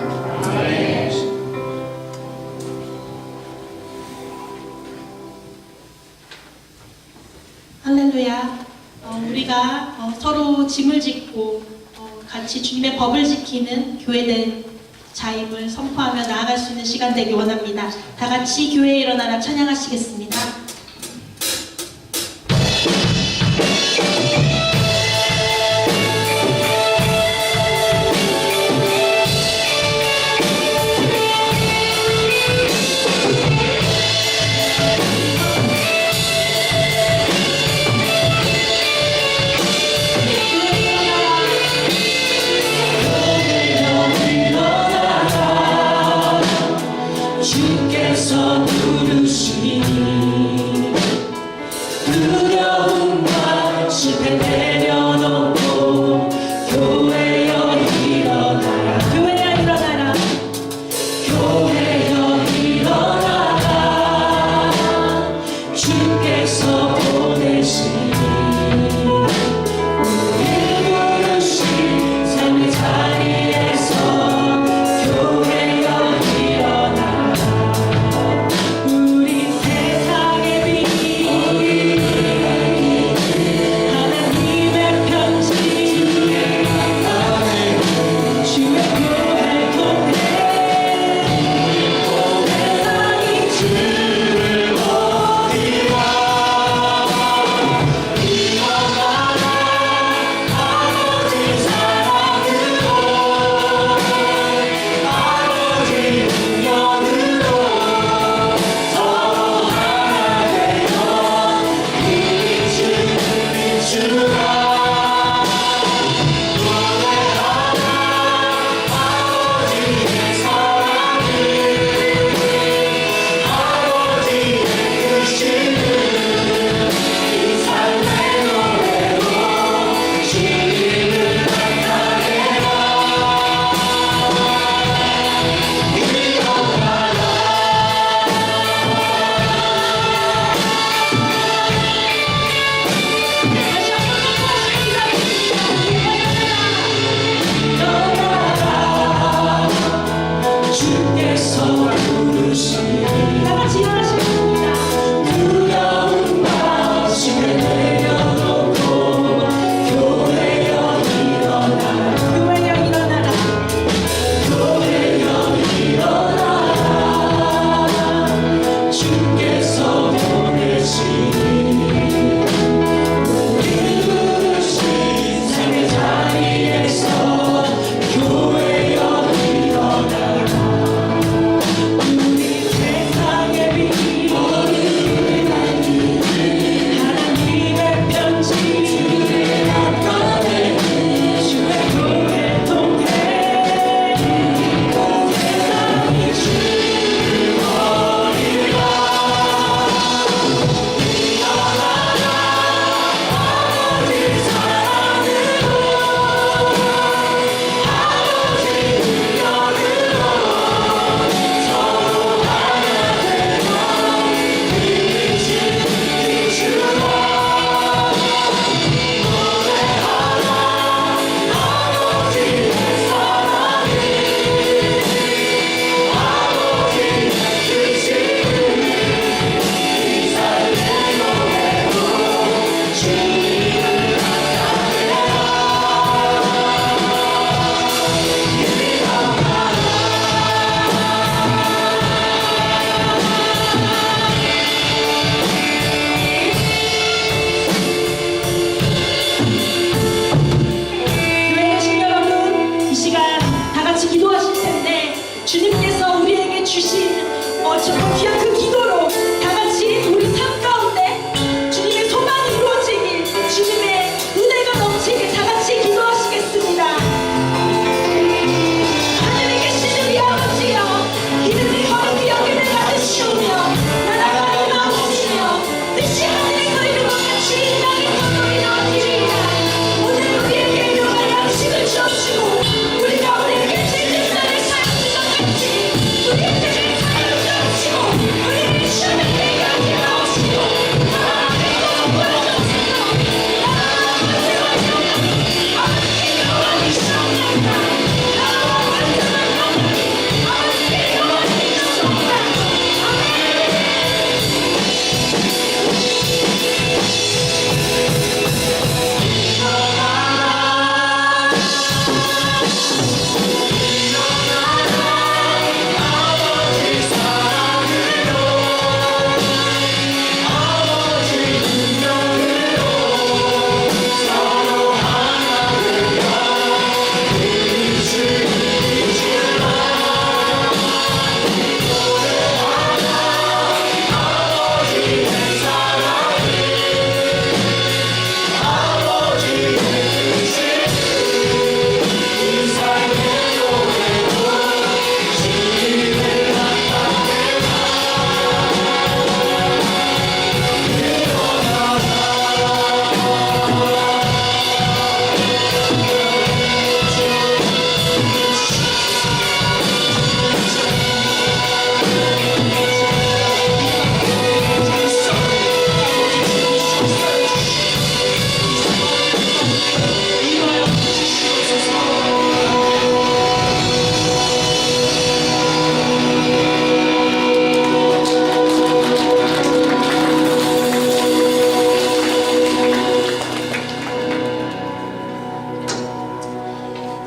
할렐루야. 우리가 서로 짐을 짓고 같이 주님의 법을 지키는 교회된 자임을 선포하며 나아갈 수 있는 시간 되기 원합니다. 다 같이 교회에 일어나라 찬양하시겠습니다. 주께서 부르시니 두려움과 실패 내려놓고 교회여 일어나라, 교회야 일어나라. 교회여 일어나라. 주께서 보내시니 우리 부르신 삶의 자리에서 교회여 일어나라. 우리 세상의 빛 하나님의 편지 주의 교회 통해 세상이 주를 보리라.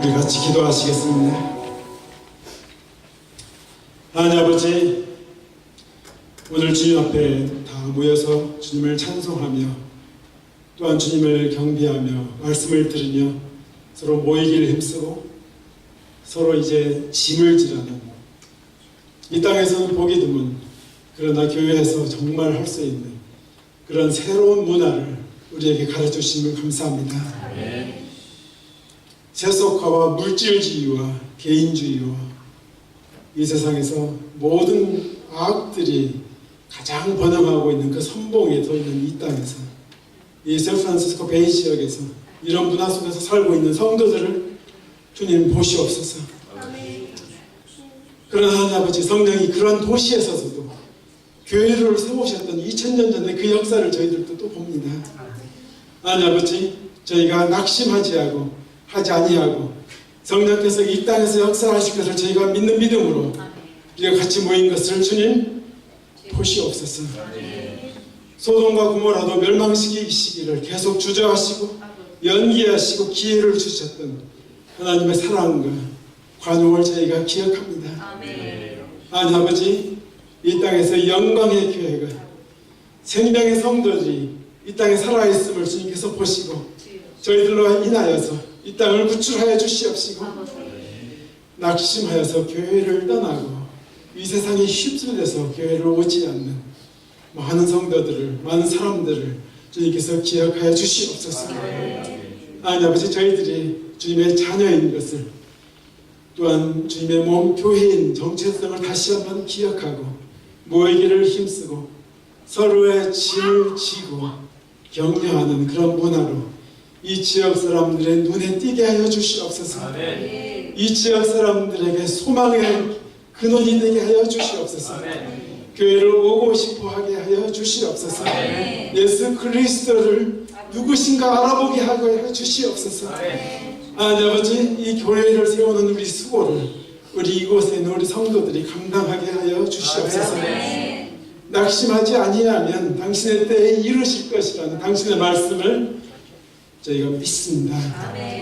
우리 같이 기도하시겠습니다. 하나님 아버지, 오늘 주님 앞에 다 모여서 주님을 찬송하며 또한 주님을 경배하며 말씀을 들으며 서로 모이기를 힘쓰고 서로 이제 짐을 지라는 이 땅에서는 보기 드문 그러나 교회에서 정말 할 수 있는 그런 새로운 문화를 우리에게 가르쳐 주심을 감사합니다. 세속화와 물질주의와 개인주의와 이 세상에서 모든 악들이 가장 번영하고 있는 그 선봉에 서 있는 이 땅에서 이 샌프란시스코 베이 지역에서 이런 문화 속에서 살고 있는 성도들을 주님 보시옵소서. 그러나 하나님 아버지, 성령이 그런 도시에서도 교회를 세우셨던 2000년 전에 그 역사를 저희들도 또 봅니다. 하나님 아버지, 저희가 낙심하지 하지 아니하고 성령께서 이 땅에서 역사하실 것을 저희가 믿는 믿음으로 우리가 같이 모인 것을 주님 보시옵소서. 소돔과 고모라도 멸망시키시기를 계속 주저하시고 연기하시고 기회를 주셨던 하나님의 사랑과 관용을 저희가 기억합니다. 하나님 아버지, 이 땅에서 영광의 교회가 생명의 성도들이 이 땅에 살아있음을 주님께서 보시고 저희들로 인하여서 이 땅을 구출하여 주시옵시고 낙심하여서 교회를 떠나고 이 세상에 휩쓸려서 교회를 오지 않는 많은 성도들을, 많은 사람들을 주님께서 기억하여 주시옵소서. 하나님 아버지, 저희들이 주님의 자녀인 것을 또한 주님의 몸 교회인 정체성을 다시 한번 기억하고 모이기를 힘쓰고 서로의 짐을 지고 격려하는 그런 문화로 이 지역 사람들의 눈에 띄게 하여 주시옵소서. 이 지역 사람들에게 소망의 근원이 되게 하여 주시옵소서. 교회를 오고 싶어 하게 하여 주시옵소서. 예수 그리스도를 누구신가 알아보게 하여 주시옵소서. 하나님 아버지, 이 교회를 세우는 우리 수고를 우리 이곳에 있는 우리 성도들이 감당하게 하여 주시옵소서. 낙심하지 아니하면 당신의 때에 이루실 것이라는 당신의 말씀을 저희가 믿습니다.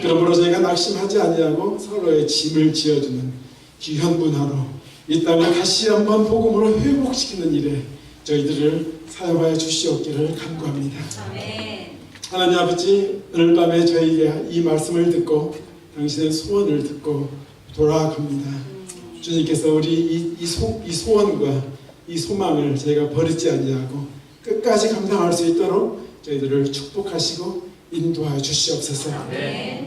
그러므로 저희가 낙심하지 아니하고 서로의 짐을 지어주는 귀한 문화로 이 땅을 다시 한번 복음으로 회복시키는 일에 저희들을 사용하여 주시옵기를 간구합니다. 하나님 아버지, 오늘 밤에 저희가 이 말씀을 듣고 당신의 소원을 듣고 돌아갑니다. 주님께서 우리 이 소원과 이 소망을 저희가 버리지 아니하고 끝까지 감당할 수 있도록 저희들을 축복하시고 인도하여 주시옵소서.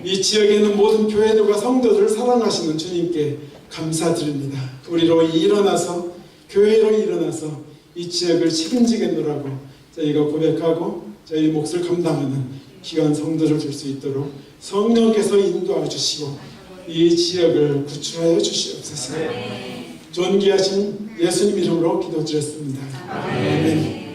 이 지역에 있는 모든 교회들과 성도들을 사랑하시는 주님께 감사드립니다. 우리로 일어나서 교회로 일어나서 이 지역을 책임지겠노라고 저희가 고백하고 저희 몫을 감당하는 귀한 성도를 줄 수 있도록 성령께서 인도하여 주시고 이 지역을 구출하여 주시옵소서. 존귀하신 예수님 이름으로 기도드렸습니다. 아멘.